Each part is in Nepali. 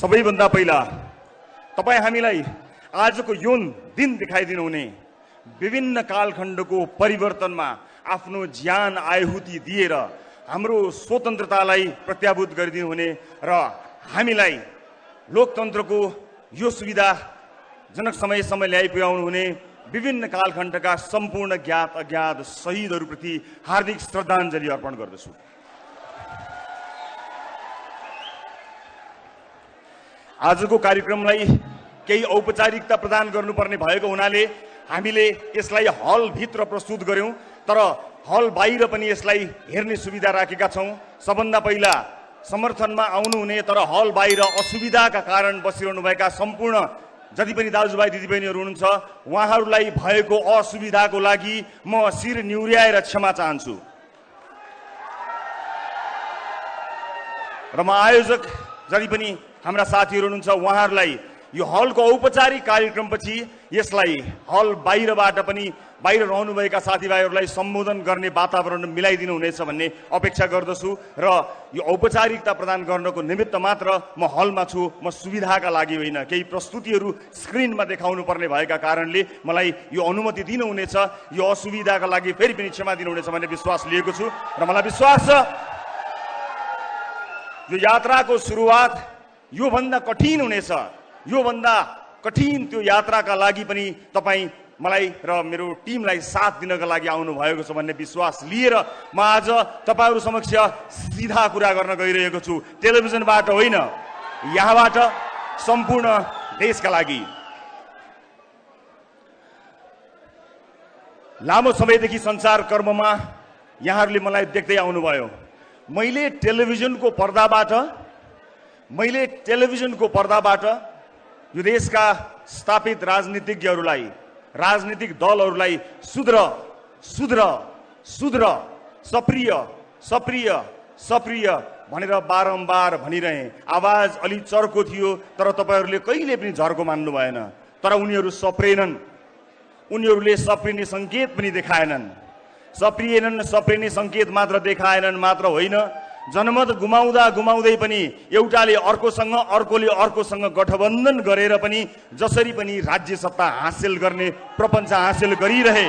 सबैभन्दा पहिला तपाईँ हामीलाई आजको यो दिन देखाइदिनु हुने विभिन्न कालखण्डको परिवर्तनमा आफ्नो ज्यान आहुति दिएर हाम्रो स्वतन्त्रतालाई प्रत्याभूत गरिदिनु हुने र हामीलाई लोकतन्त्रको यो सुविधाजनक समयसम्म ल्याइपुर्याउनु हुने विभिन्न कालखण्डका सम्पूर्ण ज्ञात अज्ञात शहीदहरूप्रति हार्दिक श्रद्धाञ्जली अर्पण गर्दछु। आजको कार्यक्रमलाई केही औपचारिकता प्रदान गर्नुपर्ने भएको हुनाले हामीले यसलाई हलभित्र प्रस्तुत गर्यौं, तर हल बाहिर पनि यसलाई हेर्ने सुविधा राखेका छौं। सबभन्दा पहिला समर्थनमा आउनुहुने तर हल बाहिर असुविधाका कारण बसिरहनुभएका सम्पूर्ण जति पनि दाजुभाइ दिदीबहिनीहरू हुनुहुन्छ उहाँहरूलाई भएको असुविधाको लागि म शिर निहुर्याएर क्षमा चाहन्छु र म आयोजक जति पनि हाम्रा साथीहरू हुनुहुन्छ उहाँहरूलाई यो हलको औपचारिक कार्यक्रमपछि यसलाई हल बाहिरबाट पनि बाहिर रहनुभएका साथीभाइहरूलाई सम्बोधन गर्ने वातावरण मिलाइदिनु हुनेछ भन्ने अपेक्षा गर्दछु र यो औपचारिकता प्रदान गर्नको निमित्त मात्र म हलमा छु, म सुविधाका लागि होइन। केही प्रस्तुतिहरू स्क्रिनमा देखाउनु पर्ने भएका कारणले मलाई यो अनुमति दिनुहुनेछ। यो असुविधाका लागि फेरि पनि क्षमा दिनुहुनेछ भन्ने विश्वास लिएको छु र मलाई विश्वास छ यो यात्राको सुरुवात योभन्दा कठिन हुनेछ। योभन्दा कठिन त्यो यात्राका लागि पनि तपाईँ मलाई र मेरो टिमलाई साथ दिनका लागि आउनु भएको छ भन्ने विश्वास लिएर म आज तपाईहरु समक्ष सिधा कुरा गर्न गइरहेको छु। टेलिभिजनबाट होइन, यहाँबाट सम्पूर्ण देशका लागि। लामो समयदेखि संचार कर्ममा यहाँहरूले मलाई देख्दै आउनुभयो। मैले टेलिभिजनको पर्दाबाट यो देशका स्थापित राजनीतिज्ञहरूलाई, राजनीतिक दलहरूलाई सुध्र सप्रिय भनेर बारम्बार भनिरहे। आवाज अलि चर्को थियो तर तपाईहरूले कहिले पनि झर्को मान्नु भएन। तर उनीहरू सप्रेनन्, उनीहरूले सप्रिने संकेत पनि देखाएनन्। सप्रिने संकेत मात्र देखाएनन् मात्र होइन, जनमत गुमाउँदै पनि एउटाले अर्कोसँग अर्कोले अर्कोसँग गठबन्धन गरेर पनि जसरी पनि राज्य सत्ता हासिल गर्ने प्रपञ्च हासिल गरिरहे।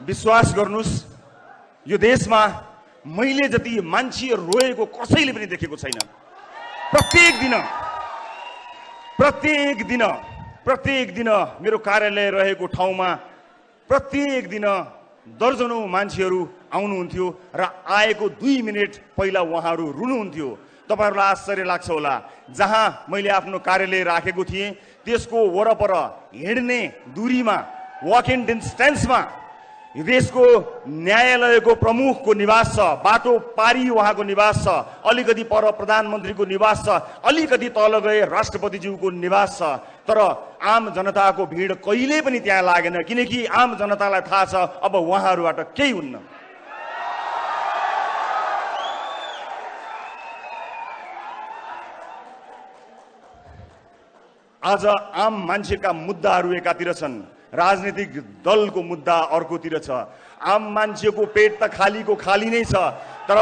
विश्वास गर्नुस्, यो देशमा मैले जति मान्छेहरू रोएको कसैले पनि देखेको छैन। प्रत्येक दिन मेरो कार्यालय रहेको ठाउँमा प्रत्येक दिन दर्जनौं मान्छेहरू आउनुहुन्थ्यो र आएको 2 मिनेट पहिला उहाँहरू रुनुहुन्थ्यो। तपाईहरुलाई आश्चर्य लाग्छ होला, जहाँ मैले आफ्नो कार्यालय राखेको थिएँ त्यसको वरपर हिँड्ने दूरीमा, वक इन डिस्टेन्समा यो देशको न्यायालयको प्रमुखको निवास छ, बाटो पारी उहाँको निवास छ, अलिकति पर प्रधानमन्त्रीको निवास छ, अलिकति तल गए राष्ट्रपतिज्यूको निवास छ। तर आम जनताको भिड कहिले पनि त्यहाँ लागेन, किनकि आम जनतालाई थाहा छ अब उहाँहरूबाट केही हुन्न। आज आम मान्छेका मुद्दाहरू एकातिर छन्, राजनीतिक दलको मुद्दा अर्कोतिर छ। आम मान्छेको पेट त खालीको खाली नै छ, तर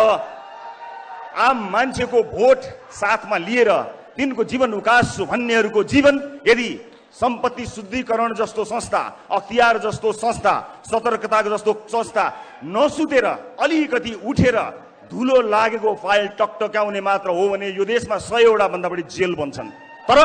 आम मान्छेको भोट साथमा लिएर तिनको जीवन उकास्छु भन्नेहरूको जीवन यदि सम्पत्ति शुद्धिकरण जस्तो संस्था, अख्तियार जस्तो संस्था, सतर्कता जस्तो संस्था नसुतेर अलिकति उठेर धुलो लागेको फाइल टकटक्याउने मात्र हो भने यो देशमा 100 वटा भन्दा बढी जेल बन्छन्। तर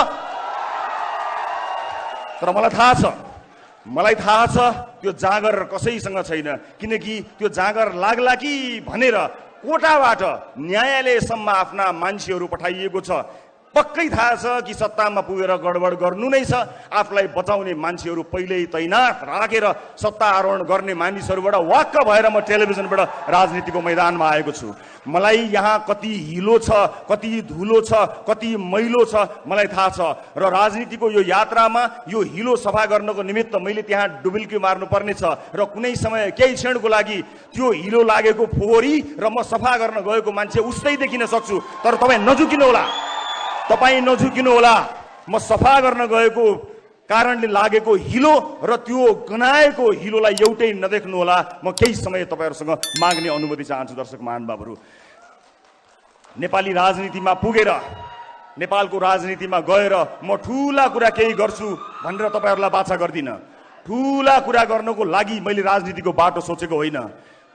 मलाई थाहा छ त्यो जाँगर कसैसँग छैन, किनकि त्यो जाँगर लाग्ला कि भनेर कोटाबाट न्यायालयसम्म आफ्ना मान्छेहरू पठाइएको छ। पक्कै थाहा छ कि सत्तामा पुगेर गडबड गर्नु नै छ। आफूलाई बचाउने मान्छेहरू पहिल्यै तैनात राखेर सत्ता आरोहण गर्ने मानिसहरूबाट वाक्क भएर म टेलिभिजनबाट राजनीतिको मैदानमा आएको छु। मलाई यहाँ कति हिलो छ, कति धुलो छ, कति मैलो छ मलाई थाहा छ र राजनीतिको यो यात्रामा यो हिलो सफा गर्नको निमित्त मैले त्यहाँ डुबुल्की मार्नु पर्ने छ र कुनै समय केही क्षणको लागि त्यो हिलो लागेको फोहोरी र म सफा गर्न गएको मान्छे उस्तै देखिन सक्छु। तर तपाईँ नझुकिनु होला। म सफा गर्न गएको कारणले लागेको हिलो र त्यो गनाएको हिलोलाई एउटै नदेख्नु होला। म केही समय तपाईहरुसँग माग्ने अनुमति चाहन्छु। दर्शक महानुभावहरू, नेपाली राजनीतिमा पुगेर नेपालको राजनीतिमा गएर म ठूला कुरा केही गर्छु भनेर तपाईहरुलाई बाचा गर्दिन। ठूला कुरा गर्नको लागि मैले राजनीतिको बाटो सोचेको होइन।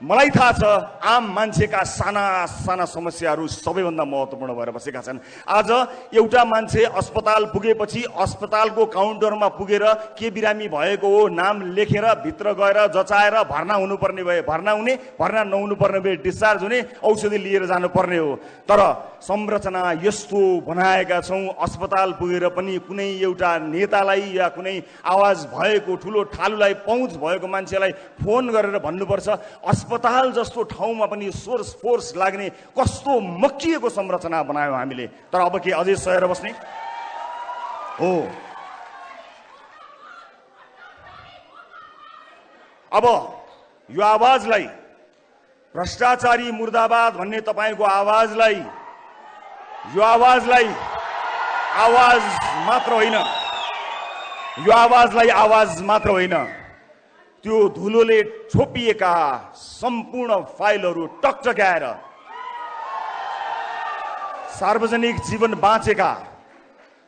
मलाई थाहा छ आम मान्छेका साना साना समस्याहरू सबैभन्दा महत्त्वपूर्ण भएर बसेका छन्। आज एउटा मान्छे अस्पताल पुगेपछि अस्पतालको काउन्टरमा पुगेर के बिरामी भएको हो नाम लेखेर भित्र गएर जचाएर भर्ना हुनुपर्ने भए भर्ना हुने, भर्ना नहुनु पर्ने भए डिस्चार्ज हुने, औषधि लिएर जानुपर्ने हो। तर संरचना यस्तो बनाएका छौं अस्पताल पुगेर पनि कुनै एउटा नेतालाई या कुनै आवाज भएको ठुलो ठालुलाई पहुँच भएको मान्छेलाई फोन गरेर भन्नुपर्छ अस्पताल जस्तो ठाउँमा पनि सोर्स फोर्स लाग्ने कस्तो मक्किएको संरचना बनायो हामीले। तर अब के अझै सहेर बस्ने हो? अब यो आवाजलाई भ्रष्टाचारी मुर्दाबाद भन्ने तपाईको आवाजलाई यो आवाजलाई आवाज मात्र होइन, यो आवाजलाई आवाज मात्र होइन, त्यो धुलोले छोपिएका सम्पूर्ण फाइलहरू टकटक्याएर सार्वजनिक जीवन बाँचेका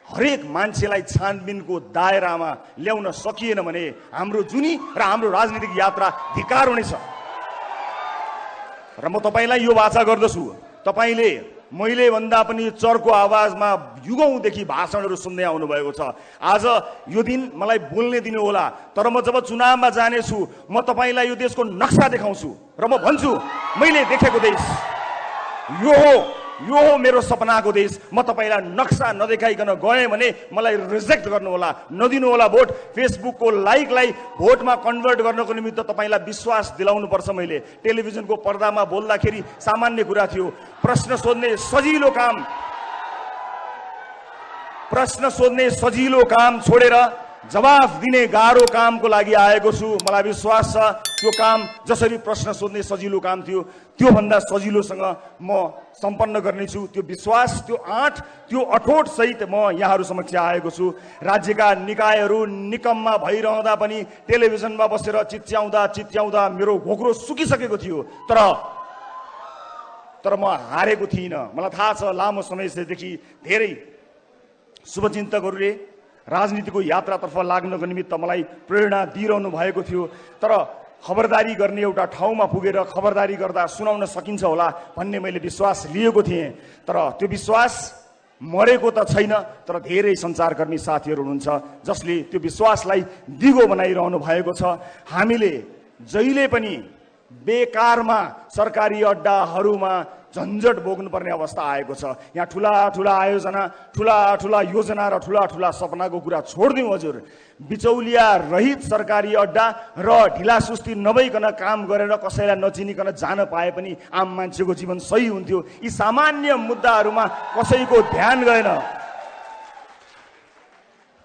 हरेक मान्छेलाई छानबिनको दायरामा ल्याउन सकिएन भने हाम्रो जुनी र हाम्रो राजनीतिक यात्रा धिक्कार हुनेछ। र म तपाईलाई यो वाचा गर्दछु, तपाईले मैले भन्दा पनि चर्को आवाजमा युगौंदेखि भाषणहरू सुन्दै आउनु भएको छ। आज यो दिन मलाई बोल्ने दिनु होला, तर म जब चुनावमा जानेछु म तपाईलाई यो देशको नक्सा देखाउँछु र म भन्छु मैले देखेको देश यो हो मेरो सपनाको देश। म तपाईलाई नक्सा नदेखाइकन गए भने मलाई रिजेक्ट गर्नु होला, नदिनु होला भोट। फेसबुकको लाइकलाई भोटमा कन्भर्ट गर्नको निमित्त तपाईलाई विश्वास दिलाउनु पर्छ। मैले टेलिभिजनको पर्दामा बोल्दाखेरि सामान्य कुरा थियो, प्रश्न सोध्ने सजिलो काम छोडेर जवाफ दिने गाह्रो कामको लागि आएको छु। मलाई विश्वास छ त्यो काम जसरी प्रश्न सोध्ने सजिलो काम थियो त्यो भन्दा सजिलोसँग म सम्पन्न गर्नेछु। त्यो विश्वास, त्यो आँट, त्यो अठोट सहित म यहाँहरू समक्ष आएको छु। राज्यका निकायहरू निकममा भइरहँदा पनि टेलिभिजनमा बसेर चिच्याउँदा मेरो घोक्रो सुकिसकेको थियो, तर म हारेको थिइनँ। मलाई थाहा छ लामो समयदेखि धेरै शुभचिन्तकहरूले राजनीतिको यात्रातर्फ लाग्नको निमित्त मलाई प्रेरणा दिइरहनु भएको थियो। तर खबरदारी गर्ने एउटा ठाउँमा पुगेर खबरदारी गर्दा सुनाउन सकिन्छ होला भन्ने मैले विश्वास लिएको थिएँ। तर त्यो विश्वास मरेको त छैन, तर धेरै सञ्चारकर्मी साथीहरू हुनुहुन्छ जसले त्यो विश्वासलाई दिगो बनाइरहनु भएको छ। हामीले जहिले पनि बेकारमा सरकारी अड्डाहरूमा झन्झट भोग्नुपर्ने अवस्था आएको छ। यहाँ ठुला ठुला आयोजना, ठुला योजना र ठुला सपनाको कुरा छोड्दिउँ हजुर। बिचौलिया रहित सरकारी अड्डा र ढिला सुस्ती नभइकन काम गरेर कसैलाई नचिनिकन जान पाए पनि आम मान्छेको जीवन सही हुन्थ्यो। यी सामान्य मुद्दाहरूमा कसैको ध्यान गएन।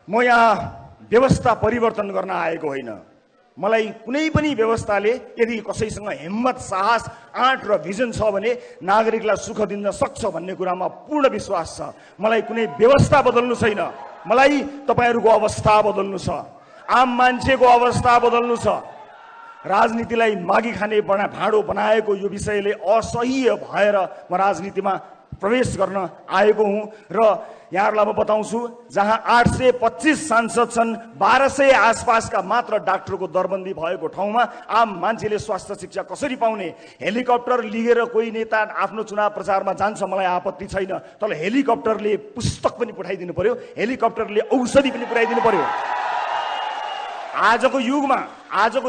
म यहाँ व्यवस्था परिवर्तन गर्न आएको होइन। मलाई कुनै पनि व्यवस्थाले यदि कसैसँग हिम्मत, साहस, आँट र भिजन छ भने नागरिकलाई सुख दिन सक्छ भन्ने कुरामा पूर्ण विश्वास छ। मलाई कुनै व्यवस्था बदल्नु छैन, मलाई तपाईहरुको अवस्था बदल्नु छ, आम मान्छेको अवस्था बदल्नु छ। राजनीतिलाई मागी खाने भाँडो बनाएको यो विषयले असह्य भएर म राजनीतिमा प्रवेश गर्न आएको हुँ र यहाँहरूलाई म बताउँछु जहाँ 825 सांसद छन्, 1200 आसपासका मात्र डाक्टरको दरबन्दी भएको ठाउँमा आम मान्छेले स्वास्थ्य शिक्षा कसरी पाउने? हेलिकप्टर लिएर कोही नेता आफ्नो चुनाव प्रचारमा जान्छ, मलाई आपत्ति छैन, तर हेलिकप्टरले पुस्तक पनि पठाइदिनु पर्यो, हेलिकप्टरले औषधि पनि पुर्याइदिनु पर्यो। आजको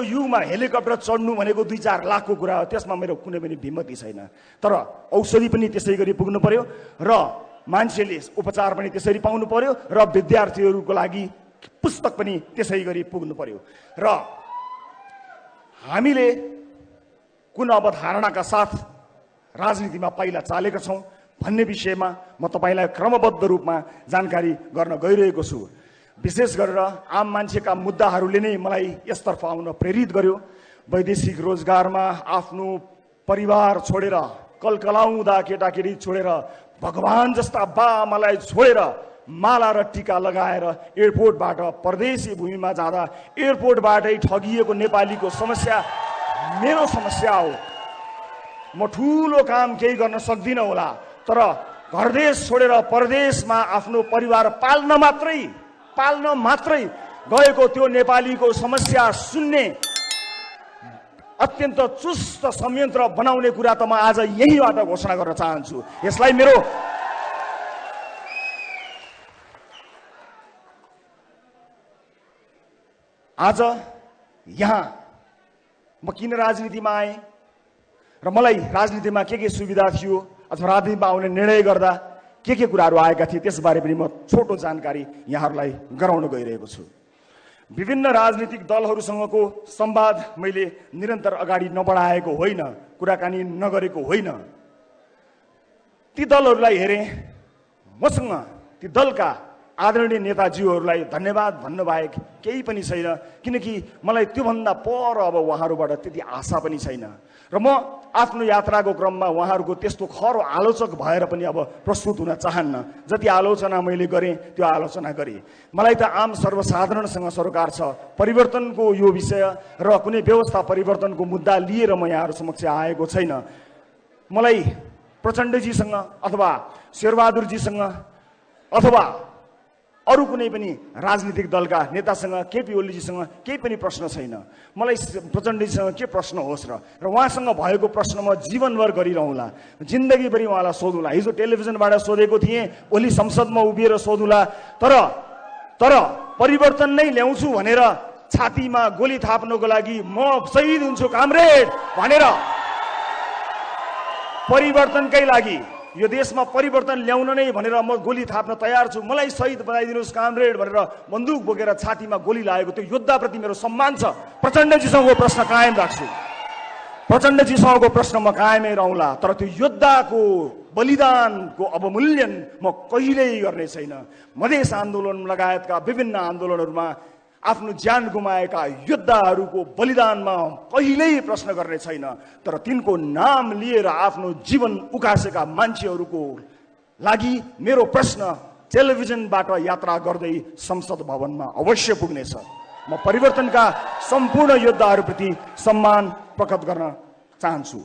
युगमा हेलिकप्टर चढ्नु भनेको 2-4 लाखको कुरा हो, त्यसमा मेरो कुनै पनि भिमती छैन। तर औषधि पनि त्यसै गरी पुग्नु पर्यो र मान्छेले उपचार पनि त्यसरी पाउनु पर्यो र विद्यार्थीहरूको लागि पुस्तक पनि त्यसै गरी पुग्नु पर्यो। र हामीले कुन अवधारणाका साथ राजनीतिमा पहिला चालेका छौं भन्ने विषयमा म तपाईलाई क्रमबद्ध रूपमा जानकारी गर्न गइरहेको छु। विशेष गरेर आम मान्छेका मुद्दाहरूले नै मलाई यसतर्फ आउन प्रेरित गर्यो। वैदेशिक रोजगारमा आफ्नो परिवार छोडेर, कलकलाउँदा केटाकेटी छोडेर, भगवान जस्ता बाआमालाई छोडेर माला र टीका लगाएर एयरपोर्टबाट परदेशी भूमिमा जाँदा एयरपोर्टबाटै ठगिएको नेपालीको समस्या मेरो समस्या हो। म ठूलो काम केही गर्न सक्दिनँ होला, तर घरदेश छोडेर परदेशमा आफ्नो परिवार पाल्न मात्रै गएको त्यो नेपालीको समस्या सुन्ने अत्यन्त चुस्त संयन्त्र बनाउने कुरा त म आज यहीबाट घोषणा गर्न चाहन्छु। यसलाई मेरो आज यहाँ म किन राजनीतिमा आएँ र मलाई राजनीतिमा के सुविधा थियो अथवा राजनीतिमा आउने निर्णय गर्दा के कुराहरू आएका थिए त्यसबारे पनि म छोटो जानकारी यहाँहरूलाई गराउन गइरहेको छु। विभिन्न राजनीतिक दलहरूसँगको संवाद मैले निरन्तर अगाडि नबढाएको होइन, कुराकानी नगरेको होइन। ती दलहरूलाई हेरेँ, मसँग ती दलका आदरणीय नेताजीहरूलाई धन्यवाद भन्नु बाहेक केही पनि छैन, किनकि मलाई त्योभन्दा पर अब उहाँहरूबाट त्यति आशा पनि छैन र म आफ्नो यात्राको क्रममा उहाँहरूको त्यस्तो खरो आलोचक भएर पनि अब प्रस्तुत हुन चाहन्न। जति आलोचना मैले गरेँ त्यो आलोचना गरेँ। मलाई त आम सर्वसाधारणसँग सरोकार छ। परिवर्तनको यो विषय र कुनै व्यवस्था परिवर्तनको मुद्दा लिएर म यहाँहरू समक्ष आएको छैन। मलाई प्रचण्डजीसँग अथवा शेरबहादुरजीसँग अथवा अरू कुनै पनि राजनीतिक दलका नेतासँग, केपी ओलीजीसँग केही पनि प्रश्न छैन। मलाई प्रचण्डजीसँग के प्रश्न होस् र उहाँसँग भएको प्रश्न म जीवनभर गरिरहँला, जिन्दगीभरि उहाँलाई सोधुला। हिजो टेलिभिजनबाट सोधेको थिएँ, ओली संसदमा उभिएर सोधुला, तर परिवर्तन नै ल्याउँछु भनेर छातीमा गोली थाप्नको लागि म शहीद हुन्छु कामरेड भनेर परिवर्तनकै लागि, यो देशमा परिवर्तन ल्याउन नै भनेर म गोली थाप्न तयार छु, मलाई शहीद बनाइदिनुहोस् कामरेड भनेर बन्दुक बोकेर छातीमा गोली लागेको त्यो योद्धाप्रति मेरो सम्मान छ। प्रचण्डजीसँगको प्रश्न कायम राख्छु, प्रचण्डजीसँगको प्रश्न म कायमै रहला, तर त्यो योद्धाको बलिदानको अवमूल्यन म कहिल्यै गर्ने छैन। मधेस आन्दोलन लगायतका विभिन्न आन्दोलनहरूमा आफ्नो ज्यान गुमाएका योद्धाहरूको बलिदानमा कहिल्यै प्रश्न गर्ने छैन, तर तिनको नाम लिएर आफ्नो जीवन उकासेका मान्छेहरूको लागि मेरो प्रश्न टेलिभिजनबाट यात्रा गर्दै संसद भवनमा अवश्य पुग्नेछ। म परिवर्तनका सम्पूर्ण योद्धाहरूप्रति सम्मान प्रकट गर्न चाहन्छु।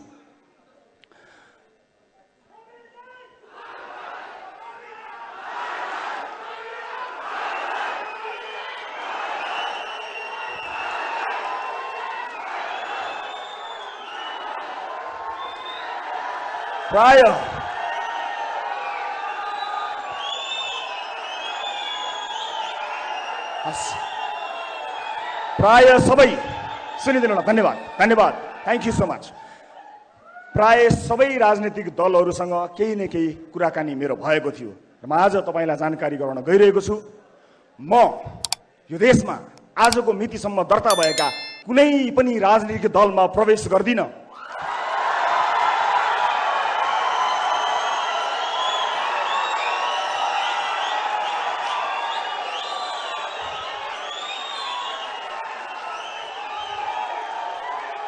प्राय सबै सुनिदिनु, धन्यवाद, थ्याङ्क यू सो मच। प्राय सबै राजनीतिक दलहरूसँग केही न केही कुराकानी मेरो भएको थियो र म आज तपाईँलाई जानकारी गराउन गइरहेको छु। म यो देशमा आजको मितिसम्म दर्ता भएका कुनै पनि राजनीतिक दलमा प्रवेश गर्दिन।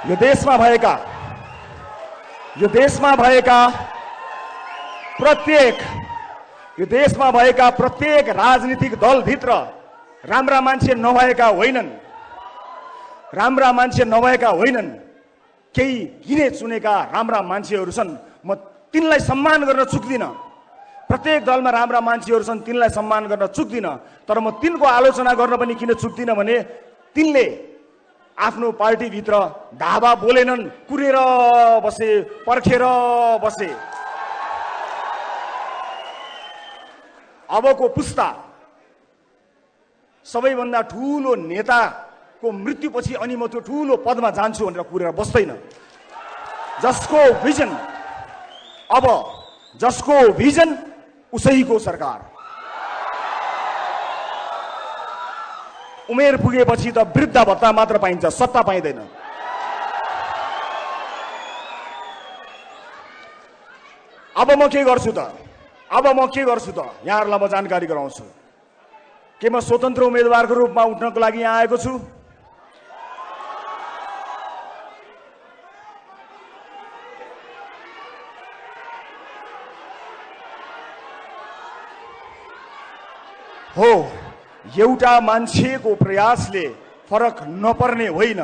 यो देशमा प्रत्येक राजनीतिक दलभित्र राम्रा मान्छे नभएका होइनन्, केही गिने चुनेका राम्रा मान्छेहरू छन्। म तिनलाई सम्मान गर्न चुक्दिनँ। प्रत्येक दलमा राम्रा मान्छेहरू छन्, तिनलाई सम्मान गर्न चुक्दिनँ, तर म तिनको आलोचना गर्न पनि किन चुक्दिनँ भने तिनले आफ्नो पार्टीभित्र धावा बोलेनन्, कुरेर बसे, पर्खेर बसे। अबको पुस्ता सबैभन्दा ठुलो नेताको मृत्युपछि अनि म त्यो ठुलो पदमा जान्छु भनेर कुरेर बस्दैन। जसको भिजन उसैको सरकार। उमेर पुगेपछि त वृद्ध भत्ता मात्र पाइन्छ, सत्ता पाइँदैन। अब म के गर्छु त यहाँहरूलाई म जानकारी गराउँछु। के म स्वतन्त्र उम्मेदवारको रूपमा उठ्नको लागि यहाँ आएको छु? हो, एउटा मान्छेको प्रयासले फरक नपर्ने होइन,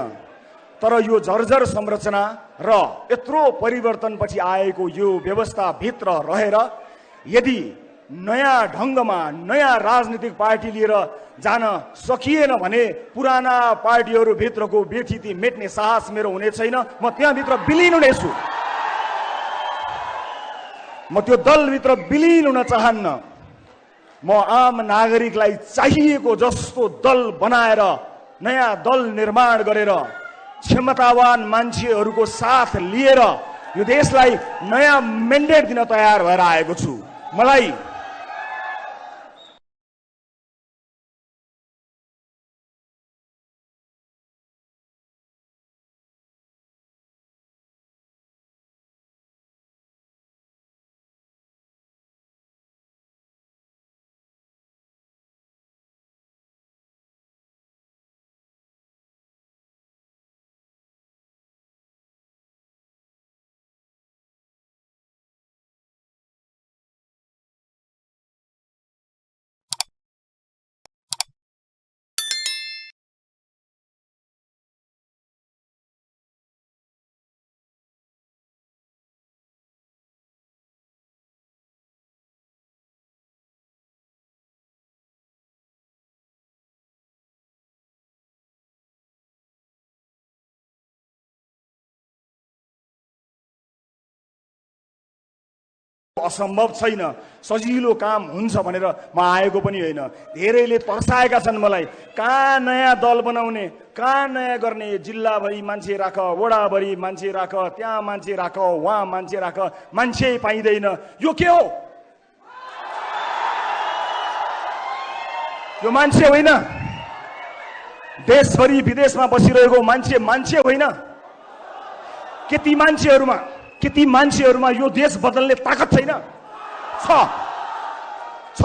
तर यो जर्जर संरचना र यत्रो परिवर्तनपछि आएको यो व्यवस्थाभित्र रहेर यदि नयाँ ढङ्गमा नयाँ राजनीतिक पार्टी लिएर जान सकिएन भने पुराना पार्टीहरूभित्रको व्यथिति मेट्ने साहस मेरो हुने छैन। म त्यहाँभित्र विलिन हुनेछु। म त्यो दलभित्र विलिन हुन चाहन्न। म आम नागरिकलाई चाहिएको जस्तो दल बनाएर नयाँ दल निर्माण गरेर क्षमतावान मान्छेहरूको साथ लिएर यो देशलाई नयाँ मेन्डेट दिन तयार भएर आएको छु। मलाई असम्भव छैन, सजिलो काम हुन्छ भनेर म आएको पनि होइन। धेरैले तर्साएका छन् मलाई, कहाँ नयाँ दल बनाउने, कहाँ नयाँ गर्ने, जिल्लाभरि मान्छे राख, वडाभरि मान्छे राख, त्यहाँ मान्छे राख, वहाँ मान्छे राख, मान्छे पाइँदैन। यो के हो? यो मान्छे होइन। देशभरि विदेशमा बसिरहेको मान्छे मान्छे होइन। के ती मान्छेहरूमा यो देश बदल्ने ताकत छैन? छ।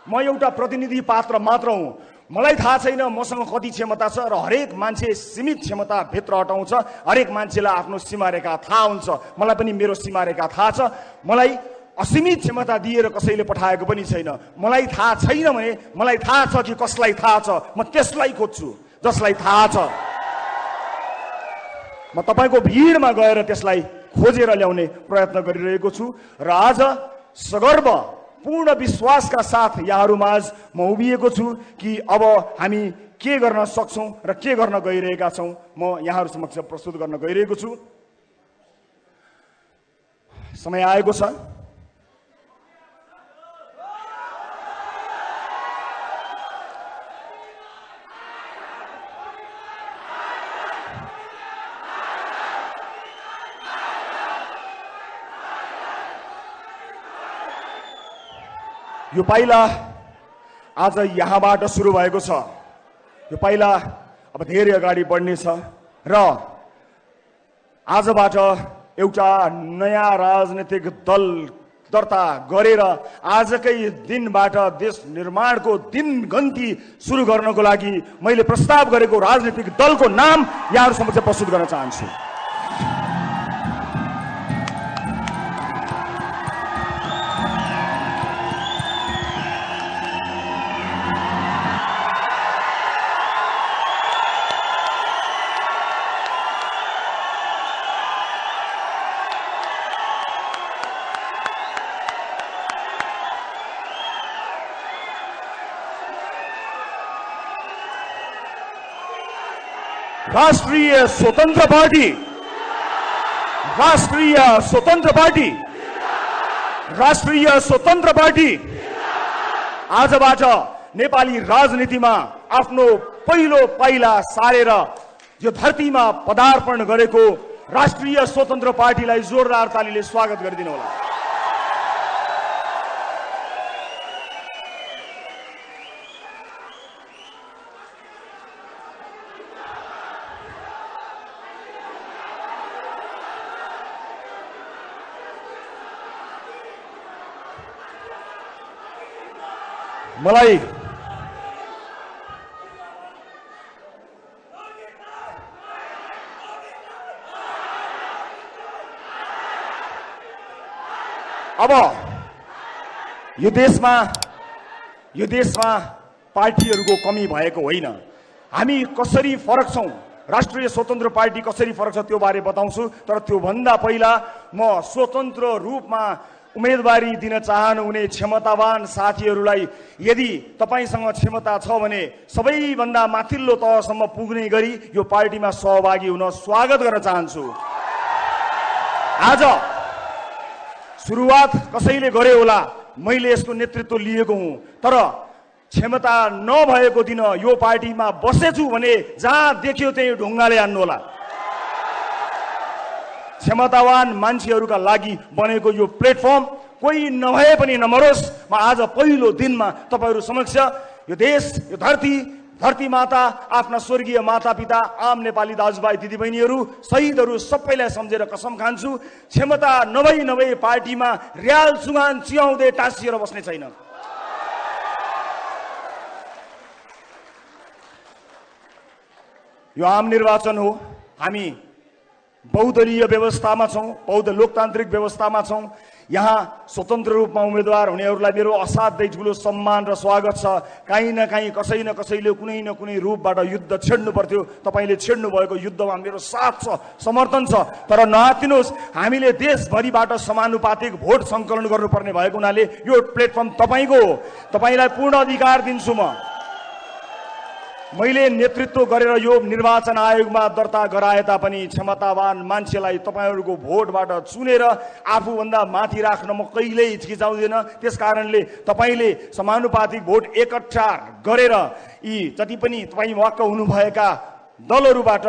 म एउटा प्रतिनिधि पात्र मात्र हुँ। मलाई थाहा छैन मसँग कति क्षमता छ र हरेक मान्छे सीमित क्षमता भित्र हटाउँछ। हरेक मान्छेलाई आफ्नो सीमारेखा थाहा हुन्छ। मलाई पनि मेरो सीमारेखा थाहा छ। मलाई असीमित क्षमता दिएर कसैले पठाएको पनि छैन। मलाई थाहा छैन भने मलाई थाहा छ कि कसलाई थाहा छ, म त्यसलाई खोज्छु जसलाई थाहा छ। म तपाईको भिडमा गएर त्यसलाई खोजेर ल्याउने प्रयत्न गरिरहेको छु र आज सगर्व पूर्ण विश्वासका साथ यहाँहरूमाझ म उभिएको छु कि अब हामी के गर्न सक्छौं र के गर्न गइरहेका छौं म यहाँहरू समक्ष प्रस्तुत गर्न गइरहेको छु। समय आएको छ। यो पाइला आज यहाँबाट सुरु भएको छ। यो पाइला अब धेरै अगाडि बढ्नेछ र आजबाट एउटा नयाँ राजनीतिक दल दर्ता गरेर आजकै दिनबाट देश निर्माणको दिनगन्ती सुरु गर्नको लागि मैले प्रस्ताव गरेको राजनीतिक दलको नाम यहाँहरू समक्ष प्रस्तुत गर्न चाहन्छु। राष्ट्रिय स्वतन्त्र पार्टी, राष्ट्रिय स्वतन्त्र पार्टी, राष्ट्रिय स्वतन्त्र पार्टी आजबाट नेपाली राजनीतिमा आफ्नो पहिलो पाइला सारेर यो धरतीमा पदार्पण गरेको राष्ट्रिय स्वतन्त्र पार्टीलाई जोरदार तालीले स्वागत गरिदिनु होला। मलाई अब यो देशमा पार्टीहरूको कमी भएको होइन। हामी कसरी फरक छौं राष्ट्रिय स्वतन्त्र पार्टी कसरी फरक छ त्यो बारे बताउँछु। तर त्यो भन्दा पहिला म स्वतन्त्र रूपमा उम्मेदवारी दिन चाहनुहुने क्षमतावान साथीहरूलाई यदि तपाईसँग क्षमता छ भने सबैभन्दा माथिल्लो तहसम्म पुग्ने गरी यो पार्टीमा सहभागी हुन स्वागत गर्न चाहन्छु। आज सुरुवात कसैले गरे होला, मैले यसको नेतृत्व लिएको हुँ, तर क्षमता नभएको दिन यो पार्टीमा बसेछु भने जहाँ देख्यो त्यही ढुङ्गाले हान्नु होला। क्षमतावान मान्छेहरूका लागि बनेको यो प्लेटफर्म कोही नभए पनि नमरोस्, म आज पहिलो दिनमा तपाईहरू समक्ष यो देश, यो धरती माता, आफ्ना स्वर्गीय मातापिता, आम नेपाली दाजुभाइ दिदीबहिनीहरू, शहीदहरू सबैलाई सम्झेर कसम खान्छु, क्षमता नभई पार्टीमा र्याल सुगान चियाउँदै टाँसिएर बस्ने छैन। यो आम निर्वाचन हो, हामी बहुदलीय व्यवस्थामा छौँ, बहु लोकतान्त्रिक व्यवस्थामा छौँ। यहाँ स्वतन्त्र रूपमा उम्मेदवार हुनेहरूलाई मेरो असाध्यै ठुलो सम्मान र स्वागत छ। काहीँ न काहीँ कसै न कसैले कुनै न कुनै रूपबाट युद्ध छेड्नु पर्थ्यो, तपाईँले छेड्नु भएको युद्धमा मेरो साथ छ, समर्थन छ। तर नआत्तिनुहोस्, हामीले देशभरिबाट समानुपातिक भोट सङ्कलन गर्नुपर्ने भएको हुनाले यो प्लेटफर्म तपाईँको हो, तपाईँलाई पूर्ण अधिकार दिन्छु। मैले नेतृत्व गरेर यो निर्वाचन आयोगमा दर्ता गराए तापनि क्षमतावान मान्छेलाई तपाईँहरूको भोटबाट चुनेर आफूभन्दा माथि राख्न म कहिल्यै हिचकिचाउँदैन। त्यस कारणले तपाईँले समानुपातिक भोट एकट्ठा गरेर यी जति पनि तपाईँ वाक्क हुनुभएका दलहरूबाट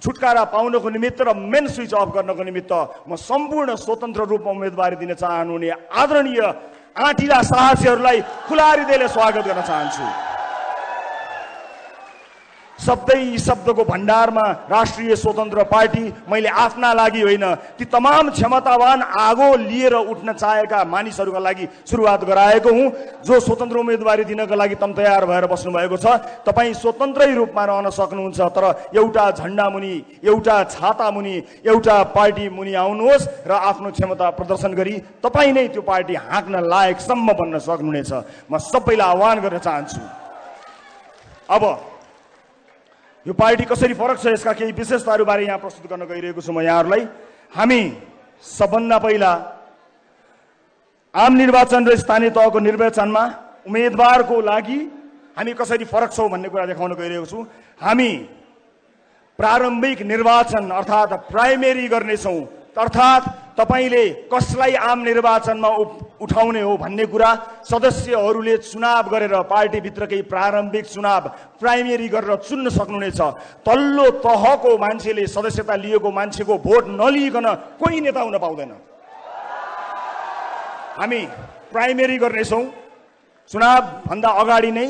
छुटकारा पाउनको निमित्त र मेन स्विच अफ गर्नको निमित्त म सम्पूर्ण स्वतन्त्र रूपमा उम्मेदवारी दिन चाहनुहुने आदरणीय आँटिला साहसीहरूलाई खुला हृदयले स्वागत गर्न चाहन्छु। शब्दको भण्डारमा राष्ट्रिय स्वतन्त्र पार्टी मैले आफ्ना लागि होइन, ती तमाम क्षमतावान आगो लिएर उठ्न चाहेका मानिसहरूका लागि सुरुवात गराएको हुँ, जो स्वतन्त्र उम्मेदवारी दिनका लागि तम तयार भएर बस्नु भएको छ। तपाईँ स्वतन्त्रै रूपमा रहन सक्नुहुन्छ, तर एउटा झन्डा मुनि, एउटा छाता मुनि, एउटा पार्टी मुनि आउनुहोस् र आफ्नो क्षमता प्रदर्शन गरी तपाईँ नै त्यो पार्टी हाँक्न लायकसम्म बन्न सक्नुहुनेछ। म सबैलाई आह्वान गर्न चाहन्छु। अब यो पार्टी कसरी फरक छ यसका केही विशेषताहरू बारे यहाँ प्रस्तुत गर्न गइरहेको छु म यहाँहरूलाई। हामी सबभन्दा पहिला आम निर्वाचन र स्थानीय तहको निर्वाचनमा उम्मेदवारको लागि हामी कसरी फरक छौँ भन्ने कुरा देखाउन गइरहेको छु। हामी प्रारम्भिक निर्वाचन अर्थात् प्राइमेरी गर्नेछौँ, अर्थात् तपाईले कसलाई आम निर्वाचनमा उठाउने हो भन्ने कुरा सदस्यहरूले चुनाव गरेर पार्टीभित्रकै प्रारम्भिक चुनाव प्राइमेरी गरेर चुन्न सक्नुहुनेछ। तल्लो तहको मान्छेले सदस्यता लिएको मान्छेको भोट नलिइकन कोही नेता हुन पाउँदैन। हामी प्राइमेरी गर्नेछौँ, चुनाव भन्दा अगाडि नै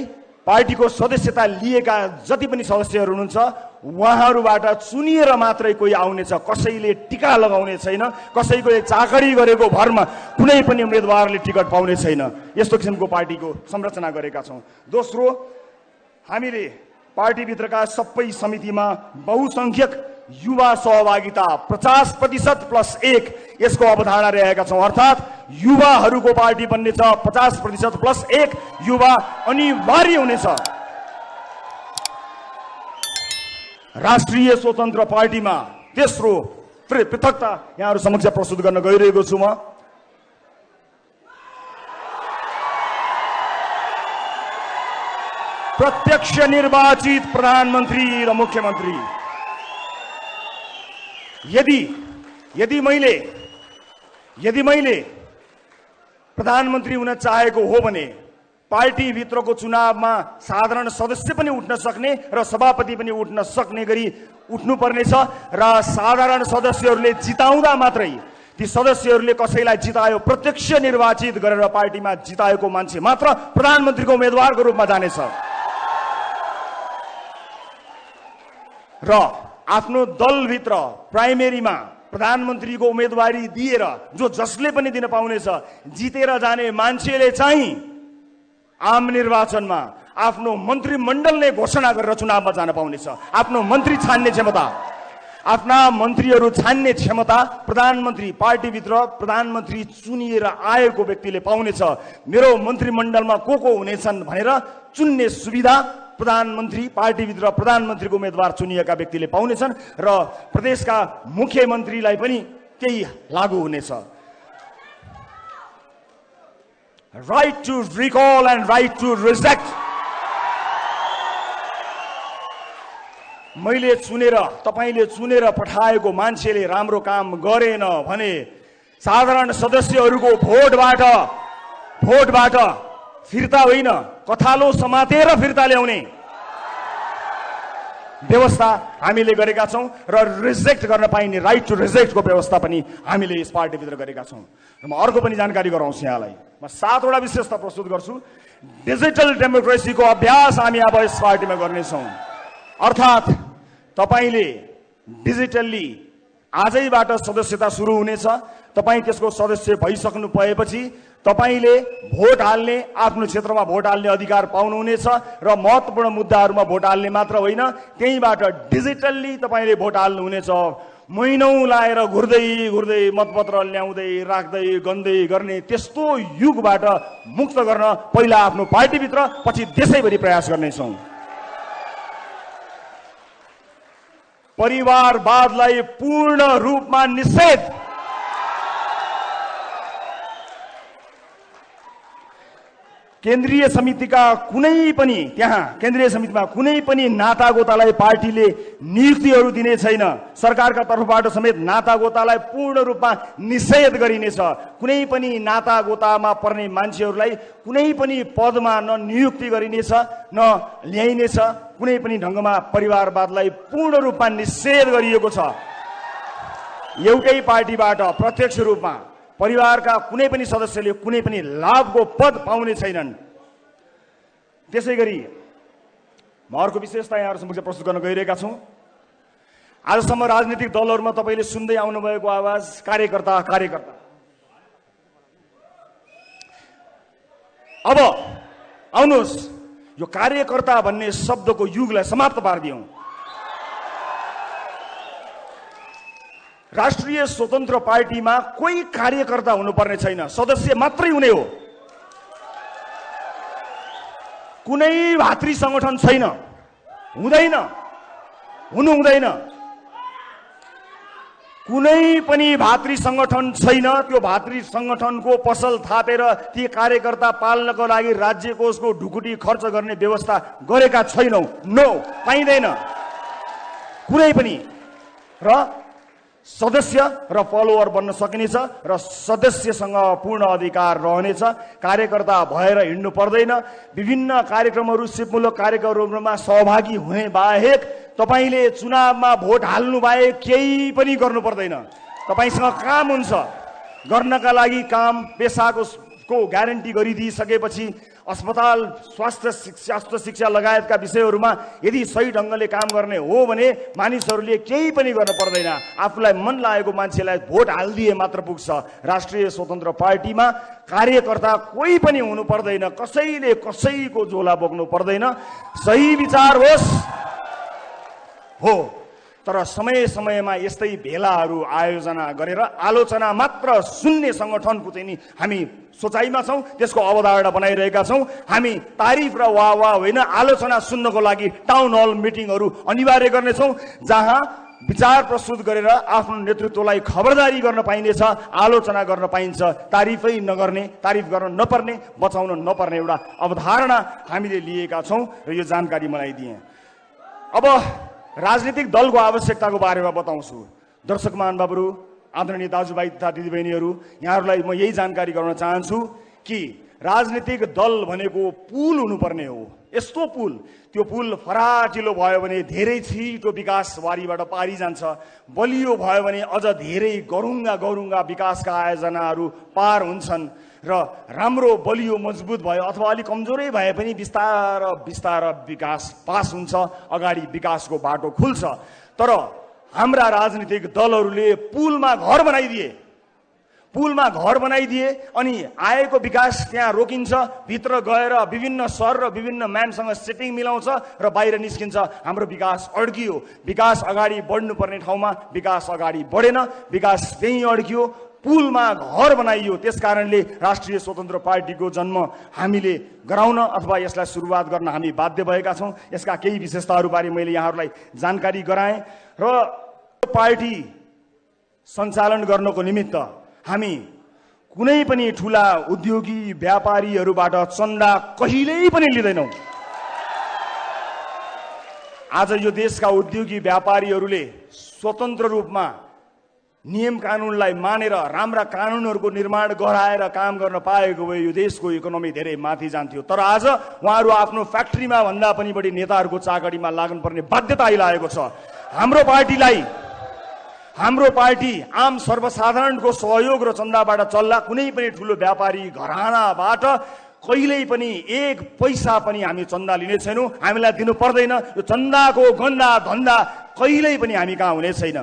पार्टीको सदस्यता लिएका जति पनि सदस्यहरू हुनुहुन्छ उहाँहरूबाट चुनिएर मात्रै कोही आउनेछ। कसैले टिका लगाउने छैन, कसैको चाकरी गरेको भरमा कुनै पनि उम्मेदवारले टिकट पाउने छैन। यस्तो किसिमको पार्टीको संरचना गरेका छौँ। दोस्रो, हामीले पार्टीभित्रका सबै समितिमा बहुसंख्यक युवा सहभागिता 50% + 1 यसको अवधारणा रहेका छौँ, अर्थात् युवाहरूको पार्टी बन्ने छ। 50% + 1 युवा अनिवार्य हुनेछ। राष्ट्रिय स्वतन्त्र पार्टीमा तेस्रो पृथकता यहाँहरू समक्ष प्रस्तुत गर्न गइरहेको छु म। प्रत्यक्ष निर्वाचित प्रधानमन्त्री र मुख्यमन्त्री। यदि मैले प्रधानमन्त्री हुन चाहेको हो भने पार्टी भित्रको चुनावमा साधारण सदस्य पनि उठ्न सक्ने र सभापति पनि उठ्न सक्ने गरी उठ्नुपर्नेछ र साधारण सदस्यहरूले जिताउँदा मात्रै ती सदस्यहरूले कसैलाई जितायो प्रत्यक्ष निर्वाचित गरेर पार्टीमा जिताएको मान्छे मात्र प्रधानमन्त्रीको उम्मेदवारको रूपमा जानेछ र आफ्नो दलभित्र प्राइमेरीमा प्रधानमन्त्रीको उम्मेदवारी दिएर जसले पनि दिन पाउनेछ जितेर जाने मान्छेले चाहिँ आम निर्वाचनमा आफ्नो मन्त्रीमण्डलले घोषणा गरेर चुनावमा जान पाउनेछ। आफ्नो मन्त्री छान्ने क्षमता, आफ्ना मन्त्रीहरू छान्ने क्षमता प्रधानमन्त्री पार्टीभित्र प्रधानमन्त्री चुनिएर आएको व्यक्तिले पाउनेछ। मेरो मन्त्रीमण्डलमा को हुनेछन् भनेर चुन्ने सुविधा प्रधानमन्त्री, पार्टीभित्र प्रधानमन्त्रीको उम्मेदवार चुनिएका व्यक्तिले पाउनेछन् र प्रदेशका मुख्यमन्त्रीलाई पनि त्यही लागू हुनेछ। Right to recall and right to reject. मैले चुनेर, तपाईले चुनेर पठाएको मान्छेले राम्रो काम गरेन भने साधारण सदस्यहरूको भोटबाट फिर्ता होइन, कथालो समातेर फिर्ता ल्याउने व्यवस्था हामीले गरेका छौं र रिजेक्ट गर्न पाइने राइट टु रिजेक्टको व्यवस्था पनि हामीले यस पार्टीभित्र गरेका छौं। र म अर्को पनि जानकारी गराउँछु यहाँलाई। म 7 वटा विशेषता प्रस्तुत गर्छु। डिजिटल डेमोक्रेसीको अभ्यास हामी अब यस पार्टीमा गर्नेछौँ। अर्थात् तपाईले डिजिटल्ली आजैबाट सदस्यता सुरु हुनेछ। तपाईं त्यसको सदस्य भइसक्नु भएपछि तपाईले भोट हाल्ने, आफ्नो क्षेत्रमा भोट हाल्ने अधिकार पाउनुहुनेछ र महत्त्वपूर्ण मुद्दाहरूमा भोट हाल्ने मात्र होइन, त्यहीबाट डिजिटल्ली तपाईले भोट हाल्नुहुनेछ। महिनौं लाएर घुर्दै मतपत्र ल्याउँदै राख्दै गन्दै गर्ने त्यस्तो युगबाट मुक्त गर्न पहिला आफ्नो पार्टीभित्र पछि देशैभरि प्रयास गर्नेछौँ। परिवारवादलाई पूर्ण रूपमा निषेध। केन्द्रीय समितिका कुनै पनि केन्द्रीय समितिमा कुनै पनि नातागोतालाई पार्टीले नियुक्तिहरू दिने छैन। सरकारका तर्फबाट समेत नातागोतालाई पूर्ण रूपमा निषेध गरिनेछ। कुनै पनि नातागोतामा पर्ने मान्छेहरूलाई कुनै पनि पदमा न नियुक्ति गरिनेछ न ल्याइनेछ। कुनै पनि ढङ्गमा परिवारवादलाई पूर्ण रूपमा निषेध गरिएको छ। एउटै पार्टीबाट प्रत्यक्ष रूपमा परिवारका कुनै पनि सदस्यले कुनै पनि लाभको पद पाउने छैनन्। त्यसैगरी म अर्को विशेषता यहाँहरु समक्ष प्रस्तुत गर्न गइरहेका छौं। आजसम्म राजनीतिक दलहरुमा तपाईले सुन्दै आउनुभएको आवाज कार्यकर्ता। अब आउनुहोस्, यो कार्यकर्ता भन्ने शब्दको युगलाई समाप्त पार्दियौं। राष्ट्रिय स्वतन्त्र पार्टीमा कोही कार्यकर्ता हुनुपर्ने छैन, सदस्य मात्रै हुने हो। कुनै भातृ संगठन छैन, हुँदैन, हुनु हुँदैन। कुनै पनि भातृ संगठन छैन। त्यो भातृ संगठनको पसल थापेर ती कार्यकर्ता पाल्नको लागि राज्य कोषको ढुकुटी खर्च गर्ने व्यवस्था गरेका छैनौं। नो, पाइँदैन कुनै पनि। र सदस्य र फलोवर बन्न सकिनेछ र सदस्यसँग पूर्ण अधिकार रहनेछ। कार्यकर्ता भएर हिँड्नु पर्दैन। विभिन्न कार्यक्रमहरू, सिपमूलक कार्यक्रमहरूमा सहभागी हुने बाहेक तपाईले चुनावमा भोट हाल्नु बाहेक केही पनि गर्नु पर्दैन। तपाईसँग काम हुन्छ, गर्नका लागि काम पेसाको ग्यारेन्टी गरिदिइसकेपछि अस्पताल, स्वास्थ्य शिक्षा लगायतका विषयहरूमा यदि सही ढंगले काम गर्ने हो भने मानिसहरूले केही पनि गर्न पर्दैन। आफूलाई मन लागेको मान्छेलाई भोट हाल्दिए मात्र पुग्छ। राष्ट्रिय स्वतन्त्र पार्टीमा कार्यकर्ता कोही पनि हुनु पर्दैन। कसैले कसैको झोला बोक्नु पर्दैन। सही विचार होस् हो, तर समय समयमा यस्तै भेलाहरू आयोजना गरेर आलोचना मात्र सुन्ने संगठनको चाहिँ नि हामी सोचाइमा छौं, त्यसको अवधारणा बनाइरहेका छौं। हामी तारिफ र वाह होइन, आलोचना सुन्नको लागि टाउन हल मिटिङहरू अनिवार्य गर्नेछौं, जहाँ विचार प्रस्तुत गरेर आफ्नो नेतृत्वलाई खबरदारी गर्न पाइनेछ, आलोचना गर्न पाइन्छ। तारिफै नगर्ने, तारिफ गर्न नपर्ने, बचाउन नपर्ने एउटा अवधारणा हामीले लिएका छौं र यो जानकारी मलाई दिए। अब राजनीतिक दलको आवश्यकताको बारेमा बताउँछु। दर्शक महानुभावहरू, आदरणीय दाजुभाइ तथा दिदीबहिनीहरू, यहाँहरूलाई म यही जानकारी गराउन चाहन्छु कि राजनीतिक दल भनेको पुल हुनुपर्ने हो। यस्तो पुल, त्यो पुल फराकिलो भयो भने धेरै छिटो विकास वारीबाट पारी जान्छ। बलियो भयो भने अझ धेरै गरुङ्गा विकासका आयोजनाहरू पार हुन्छन् र राम्रो बलियो मजबुत भयो अथवा अलि कमजोरै भए पनि बिस्तार विकास पास हुन्छ, अगाडि विकासको बाटो खुल्छ। तर हाम्रा राजनीतिक दलहरूले पुलमा घर बनाइदिए अनि आएको विकास त्यहाँ रोकिन्छ। भित्र गएर विभिन्न शहर र विभिन्न म्यानसँग सेटिङ मिलाउँछ र बाहिर निस्किन्छ। हाम्रो विकास अड्कियो। विकास अगाडि बढ्नुपर्ने ठाउँमा विकास अगाडि बढेन, विकास त्यहीँ अड्कियो। पुलमा घर बनाइयो। त्यसकारणले राष्ट्रिय स्वतन्त्र पार्टीको जन्म हामीले गराउन अथवा यसलाई सुरुवात गर्न हामी बाध्य भएका छौँ। यसका केही विशेषताहरूबारे मैले यहाँहरूलाई जानकारी गराएँ र पार्टी सञ्चालन गर्नको निमित्त हामी कुनै पनि ठुला उद्योगी व्यापारीहरूबाट चन्दा कहिल्यै पनि लिँदैनौँ। आज यो देशका उद्योगी व्यापारीहरूले स्वतन्त्र रूपमा नियम कानुनलाई मानेर राम्रा कानुनहरूको निर्माण गराएर काम गर्न पाएको भए यो देशको इकोनोमी धेरै माथि जान्थ्यो। तर आज उहाँहरू आफ्नो फ्याक्ट्रीमा भन्दा पनि बढी नेताहरूको चाकरीमा लाग्नुपर्ने बाध्यता आइरहेको छ। हाम्रो पार्टी आम सर्वसाधारणको सहयोग र चन्दाबाट चल्ला। कुनै पनि ठुलो व्यापारी घरानाबाट कहिल्यै पनि एक पैसा पनि हामी चन्दा लिने छैनौँ। हामीलाई दिनु पर्दैन। यो चन्दाको गन्दा धन्दा कहिल्यै पनि हामी कहाँ हुने छैन।